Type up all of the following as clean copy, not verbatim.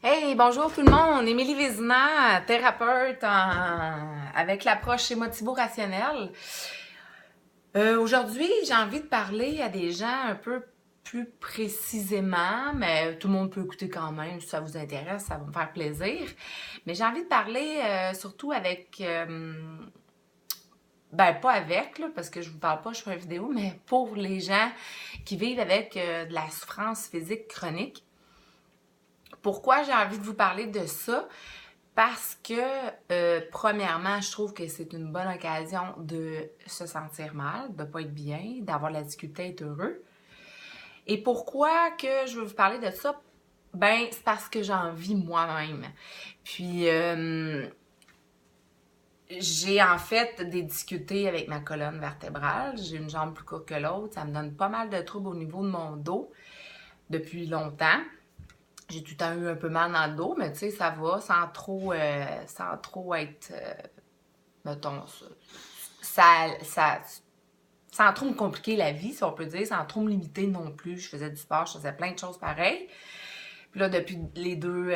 Hey, bonjour tout le monde! Émilie Vézina, thérapeute avec l'approche émotivo-rationnelle. Aujourd'hui, j'ai envie de parler à des gens un peu plus précisément, mais tout le monde peut écouter quand même. Si ça vous intéresse, ça va me faire plaisir. Mais j'ai envie de parler surtout avec... pas avec, là, parce que je vous parle pas, je fais une vidéo, mais pour les gens qui vivent avec de la souffrance physique chronique. Pourquoi j'ai envie de vous parler de ça? Parce que, premièrement, je trouve que c'est une bonne occasion de se sentir mal, de ne pas être bien, d'avoir de la difficulté à être heureux. Et pourquoi que je veux vous parler de ça? Ben, c'est parce que j'en vis moi-même. Puis, j'ai en fait des difficultés avec ma colonne vertébrale. J'ai une jambe plus courte que l'autre. Ça me donne pas mal de troubles au niveau de mon dos depuis longtemps. J'ai tout le temps eu un peu mal dans le dos, mais tu sais, ça va sans trop être, mettons, sans trop me compliquer la vie, si on peut dire, sans trop me limiter non plus. Je faisais du sport, je faisais plein de choses pareilles. Puis là, depuis les deux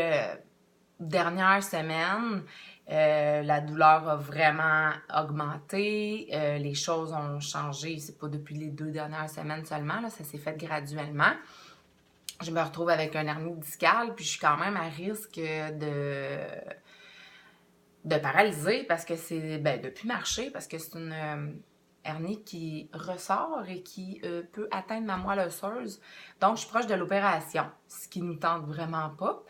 dernières semaines, la douleur a vraiment augmenté, les choses ont changé, c'est pas depuis les 2 dernières semaines seulement, là, ça s'est fait graduellement. Je me retrouve avec un hernie discale, puis je suis quand même à risque de paralyser parce que c'est, de plus marcher, parce que c'est une hernie qui ressort et qui peut atteindre ma moelle osseuse. Donc, je suis proche de l'opération, ce qui nous tente vraiment pas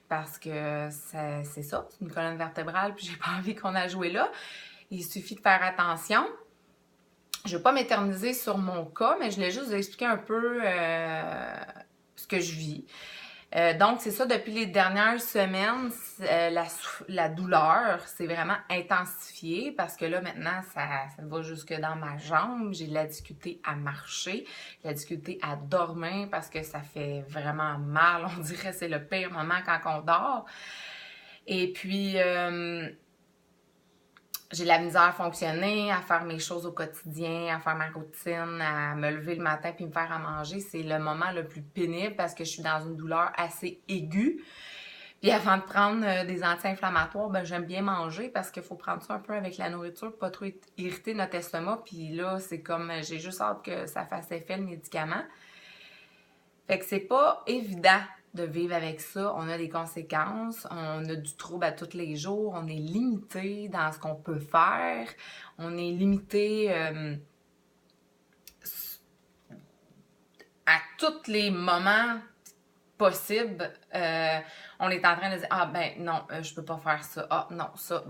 parce que c'est ça, c'est une colonne vertébrale, puis j'ai pas envie qu'on a joué là. Il suffit de faire attention. Je ne vais pas m'éterniser sur mon cas, mais je voulais juste vous expliquer un peu ce que je vis. Donc, c'est ça, depuis les dernières semaines, la douleur s'est vraiment intensifiée parce que là, maintenant, ça va jusque dans ma jambe. J'ai de la difficulté à marcher, de la difficulté à dormir parce que ça fait vraiment mal. On dirait que c'est le pire moment quand on dort. Et puis, j'ai de la misère à fonctionner, à faire mes choses au quotidien, à faire ma routine, à me lever le matin puis me faire à manger. C'est le moment le plus pénible parce que je suis dans une douleur assez aiguë. Puis avant de prendre des anti-inflammatoires, j'aime bien manger parce qu'il faut prendre ça un peu avec la nourriture pour pas trop irriter notre estomac. Puis là, c'est comme, j'ai juste hâte que ça fasse effet le médicament. Fait que c'est pas évident de vivre avec ça. On a des conséquences, on a du trouble à tous les jours, on est limité dans ce qu'on peut faire, on est limité à tous les moments possibles. On est en train de dire, ah ben non, je peux pas faire ça. Ah non, ça,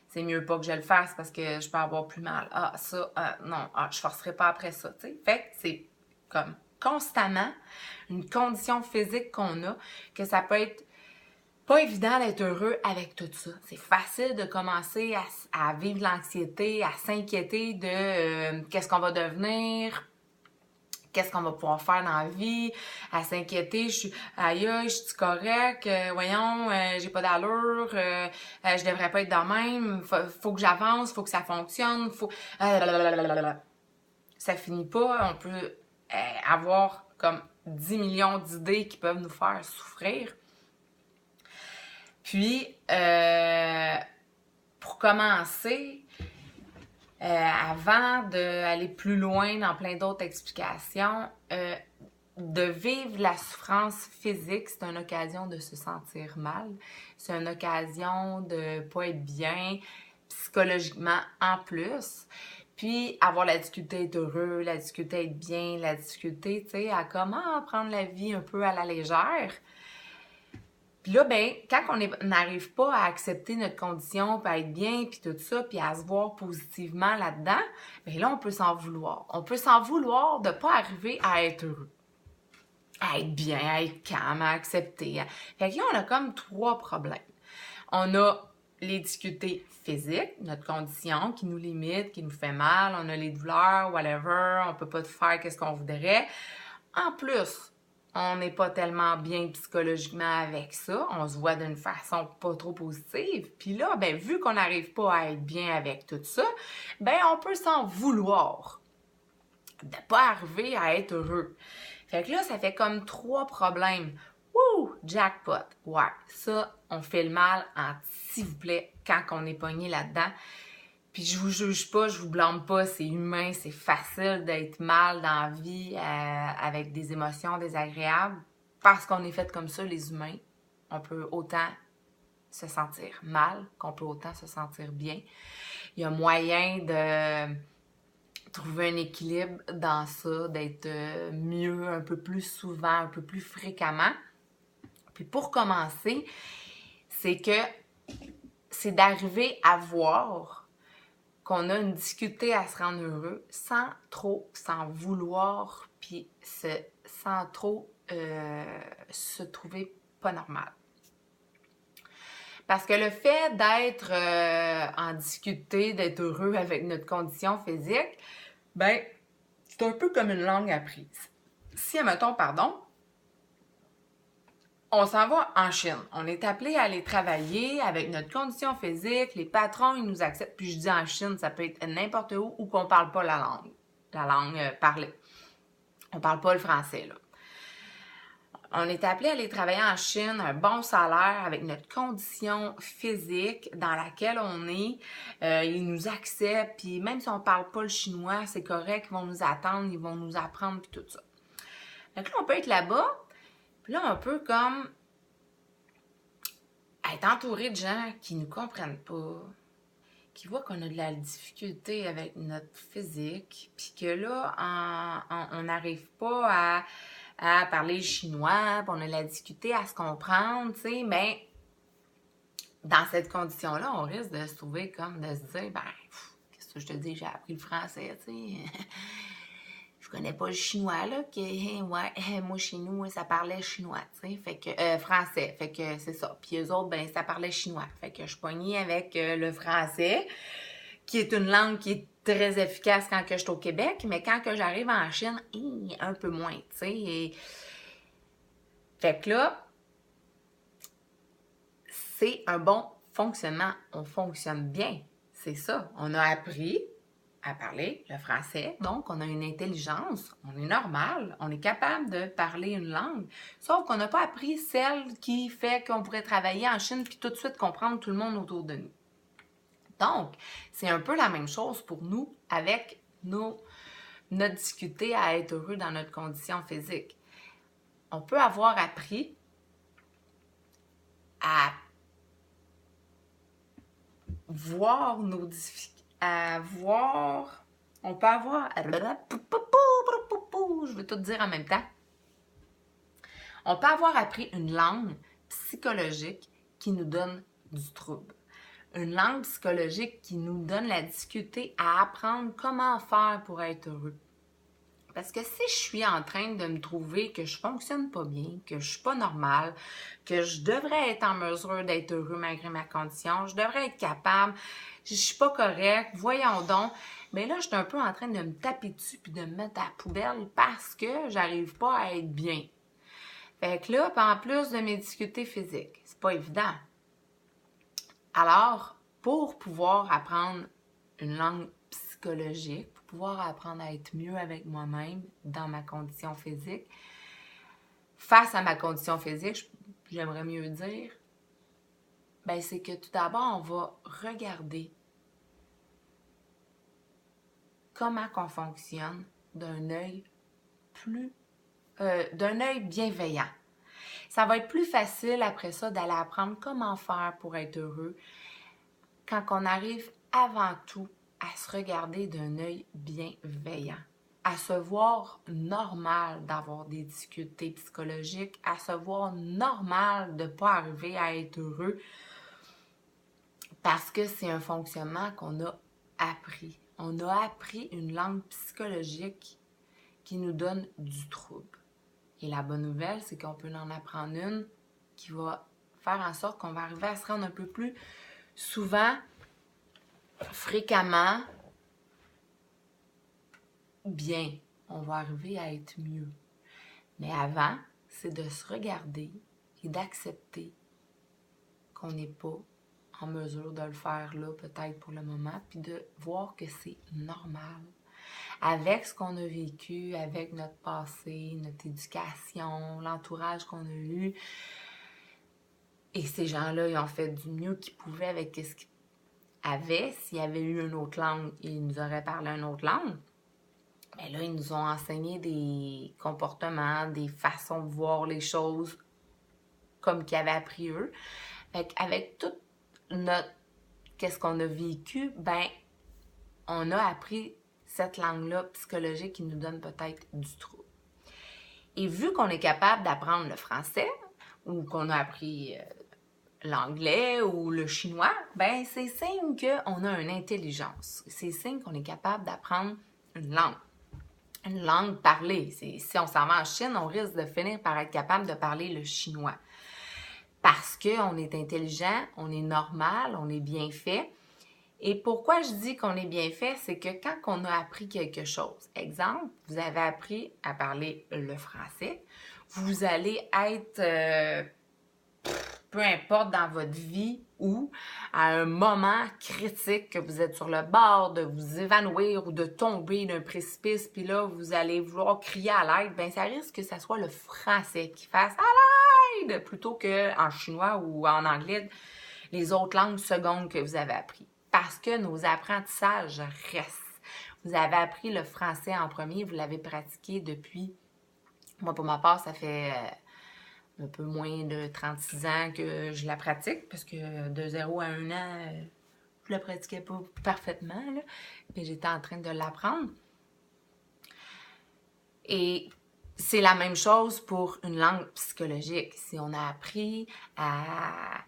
c'est mieux pas que je le fasse parce que je peux avoir plus mal. Ah ça, non, je forcerai pas après ça, tu sais. Fait que c'est comme constamment une condition physique qu'on a, que ça peut être pas évident d'être heureux avec tout ça. C'est facile de commencer à vivre l'anxiété, à s'inquiéter de qu'est-ce qu'on va devenir, qu'est-ce qu'on va pouvoir faire dans la vie, à s'inquiéter, aïe, je suis correct, voyons, j'ai pas d'allure, je devrais pas être de même, faut que j'avance, faut que ça fonctionne, ça finit pas, on peut avoir comme 10 millions d'idées qui peuvent nous faire souffrir. Puis, pour commencer, avant d'aller plus loin dans plein d'autres explications, de vivre la souffrance physique, c'est une occasion de se sentir mal. C'est une occasion de pas être bien psychologiquement en plus. Puis avoir la difficulté à être heureux, la difficulté à être bien, la difficulté, tu sais, à comment prendre la vie un peu à la légère. Puis là, quand on n'arrive pas à accepter notre condition, puis à être bien, puis tout ça, puis à se voir positivement là-dedans, là, on peut s'en vouloir. On peut s'en vouloir de pas arriver à être heureux, à être bien, à être calme, à accepter. Fait que là, on a comme 3 problèmes. On a les difficultés physiques, notre condition qui nous limite, qui nous fait mal, on a les douleurs, whatever, on peut pas faire qu'est-ce qu'on voudrait. En plus, on n'est pas tellement bien psychologiquement avec ça, on se voit d'une façon pas trop positive. Puis là, vu qu'on n'arrive pas à être bien avec tout ça, on peut s'en vouloir de pas arriver à être heureux. Fait que là, ça fait comme 3 problèmes Wouh! Jackpot! Ouais, ça, on fait le mal en s'il vous plaît quand on est pogné là-dedans. Puis je vous juge pas, je vous blâme pas, c'est humain, c'est facile d'être mal dans la vie avec des émotions désagréables. Parce qu'on est fait comme ça, les humains, on peut autant se sentir mal qu'on peut autant se sentir bien. Il y a moyen de trouver un équilibre dans ça, d'être mieux un peu plus souvent, un peu plus fréquemment. Puis pour commencer, c'est d'arriver à voir qu'on a une difficulté à se rendre heureux sans trop s'en vouloir, puis sans trop se trouver pas normal. Parce que le fait d'être en difficulté, d'être heureux avec notre condition physique, ben, c'est un peu comme une langue apprise. Si, admettons, on s'en va en Chine. On est appelé à aller travailler avec notre condition physique. Les patrons, ils nous acceptent. Puis je dis en Chine, ça peut être n'importe où qu'on parle pas la langue parlée. On parle pas le français, là. On est appelé à aller travailler en Chine, un bon salaire avec notre condition physique dans laquelle on est. Ils nous acceptent, puis même si on parle pas le chinois, c'est correct, ils vont nous attendre, ils vont nous apprendre, puis tout ça. Donc là, on peut être là-bas, puis là, on peut comme être entouré de gens qui nous comprennent pas, qui voient qu'on a de la difficulté avec notre physique, puis que là, on n'arrive pas à parler chinois, puis on a de la difficulté à se comprendre, tu sais, mais dans cette condition-là, on risque de se trouver comme de se dire, ben, qu'est-ce que je te dis, j'ai appris le français, tu sais. Je connais pas le chinois, là, ouais, moi, chez nous, ça parlait chinois, tu sais, fait que, français, fait que c'est ça. Puis eux autres, ben, ça parlait chinois. Fait que je pognais avec le français, qui est une langue qui est très efficace quand que je suis au Québec, mais quand que j'arrive en Chine, un peu moins, tu sais. Et... Fait que là, c'est un bon fonctionnement. On fonctionne bien, c'est ça. On a appris à parler le français, donc on a une intelligence, on est normal, on est capable de parler une langue, sauf qu'on n'a pas appris celle qui fait qu'on pourrait travailler en Chine puis tout de suite comprendre tout le monde autour de nous. Donc, c'est un peu la même chose pour nous avec notre difficulté à être heureux dans notre condition physique. On peut avoir appris à voir nos difficultés, à voir... On peut avoir... Je veux tout dire en même temps. On peut avoir appris une langue psychologique qui nous donne du trouble. Une langue psychologique qui nous donne la difficulté à apprendre comment faire pour être heureux. Parce que si je suis en train de me trouver que je fonctionne pas bien, que je suis pas normale, que je devrais être en mesure d'être heureux malgré ma condition, je devrais être capable, je suis pas correcte, voyons donc. Mais là, je suis un peu en train de me taper dessus puis de me mettre à la poubelle parce que j'arrive pas à être bien. Fait que là, en plus de mes difficultés physiques, c'est pas évident. Alors, pour pouvoir apprendre une langue psychologique, pour pouvoir apprendre à être mieux avec moi-même dans ma condition physique, face à ma condition physique, j'aimerais mieux dire, ben c'est que tout d'abord, on va regarder comment qu'on fonctionne d'un œil bienveillant. Ça va être plus facile après ça d'aller apprendre comment faire pour être heureux quand on arrive avant tout à se regarder d'un œil bienveillant, à se voir normal d'avoir des difficultés psychologiques, à se voir normal de ne pas arriver à être heureux parce que c'est un fonctionnement qu'on a appris. On a appris une langue psychologique qui nous donne du trouble. Et la bonne nouvelle, c'est qu'on peut en apprendre une qui va faire en sorte qu'on va arriver à se rendre un peu plus souvent, fréquemment, bien. On va arriver à être mieux. Mais avant, c'est de se regarder et d'accepter qu'on n'est pas en mesure de le faire là, peut-être pour le moment, puis de voir que c'est normal. avec ce qu'on a vécu, avec notre passé, notre éducation, l'entourage qu'on a eu. Et ces gens-là, ils ont fait du mieux qu'ils pouvaient avec ce qu'ils avaient. S'il y avait eu une autre langue, ils nous auraient parlé une autre langue. Mais là, ils nous ont enseigné des comportements, des façons de voir les choses comme qu'ils avaient appris eux. Fait qu'avec tout qu'est-ce qu'on a vécu, ben, on a appris cette langue-là psychologique qui nous donne peut-être du trouble. Et vu qu'on est capable d'apprendre le français, ou qu'on a appris l'anglais ou le chinois, ben c'est signe qu'on a une intelligence. C'est signe qu'on est capable d'apprendre une langue. Une langue parlée. Si on s'en va en Chine, on risque de finir par être capable de parler le chinois. Parce qu'on est intelligent, on est normal, on est bien fait. Et pourquoi je dis qu'on est bien fait, c'est que quand on a appris quelque chose, exemple, vous avez appris à parler le français, vous allez être, peu importe dans votre vie ou à un moment critique que vous êtes sur le bord de vous évanouir ou de tomber d'un précipice, puis là, vous allez vouloir crier à l'aide, bien, ça risque que ça soit le français qui fasse « à l'aide » plutôt qu'en chinois ou en anglais, les autres langues secondes que vous avez appris. Parce que nos apprentissages restent. Vous avez appris le français en premier, vous l'avez pratiqué depuis, moi pour ma part, ça fait un peu moins de 36 ans que je la pratique, parce que de 0 à 1 an, je la pratiquais pas parfaitement, là, mais j'étais en train de l'apprendre. Et c'est la même chose pour une langue psychologique. Si on a appris à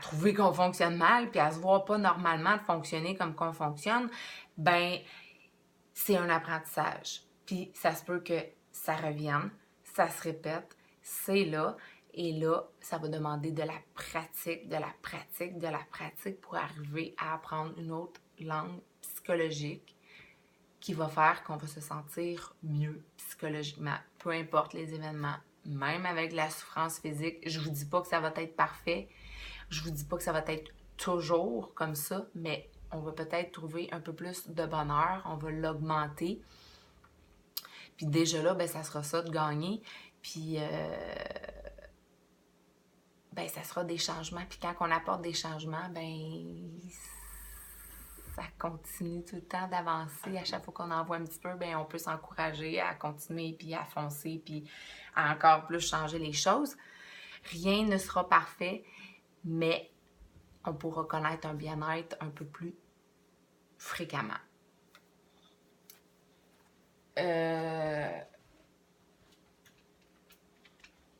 trouver qu'on fonctionne mal, puis à se voir pas normalement de fonctionner comme qu'on fonctionne, ben c'est un apprentissage. Puis ça se peut que ça revienne, ça se répète, c'est là, et là, ça va demander de la pratique, de la pratique, de la pratique pour arriver à apprendre une autre langue psychologique qui va faire qu'on va se sentir mieux psychologiquement, peu importe les événements, même avec la souffrance physique. Je vous dis pas que ça va être parfait, je vous dis pas que ça va être toujours comme ça, mais on va peut-être trouver un peu plus de bonheur, on va l'augmenter. Puis déjà là, ben ça sera ça de gagner. Puis ben ça sera des changements. Puis quand on apporte des changements, ben ça continue tout le temps d'avancer. À chaque fois qu'on en voit un petit peu, ben on peut s'encourager à continuer, puis à foncer, puis à encore plus changer les choses. Rien ne sera parfait, mais on pourra connaître un bien-être un peu plus fréquemment.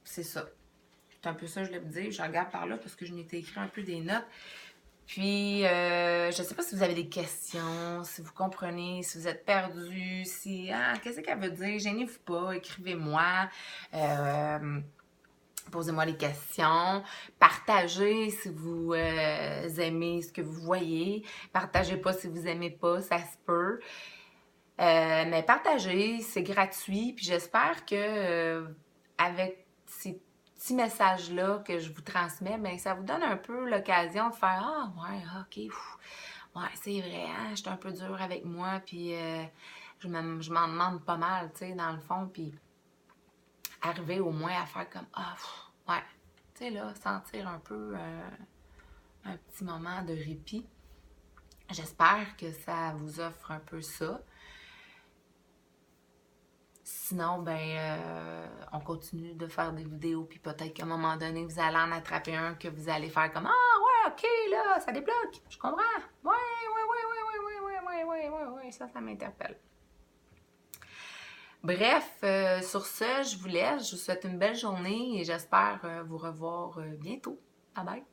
C'est ça. C'est un peu ça que je voulais vous dire. Je regarde par là parce que je m'étais écrit un peu des notes. Puis, je sais pas si vous avez des questions, si vous comprenez, si vous êtes perdu, si... qu'est-ce qu'elle veut dire? Gênez-vous pas, écrivez-moi. Posez-moi des questions. Partagez si vous aimez ce que vous voyez. Partagez pas si vous aimez pas, ça se peut. Mais partagez, c'est gratuit. Puis j'espère que avec ces petits messages-là que je vous transmets, bien, ça vous donne un peu l'occasion de faire « Ah, ouais, ok, ouais, c'est vrai, hein, j'étais un peu dure avec moi, puis je m'en demande pas mal, tu sais, dans le fond, puis arriver au moins à faire comme « Ah, ouais, tu sais, là, sentir un peu un petit moment de répit. » J'espère que ça vous offre un peu ça. Sinon, ben, on continue de faire des vidéos, puis peut-être qu'à un moment donné, vous allez en attraper un que vous allez faire comme « Ah, ouais, ok, là, ça débloque, je comprends. Ouais, ça m'interpelle. » Bref, sur ce, je vous laisse. Je vous souhaite une belle journée et j'espère vous revoir bientôt. Bye bye!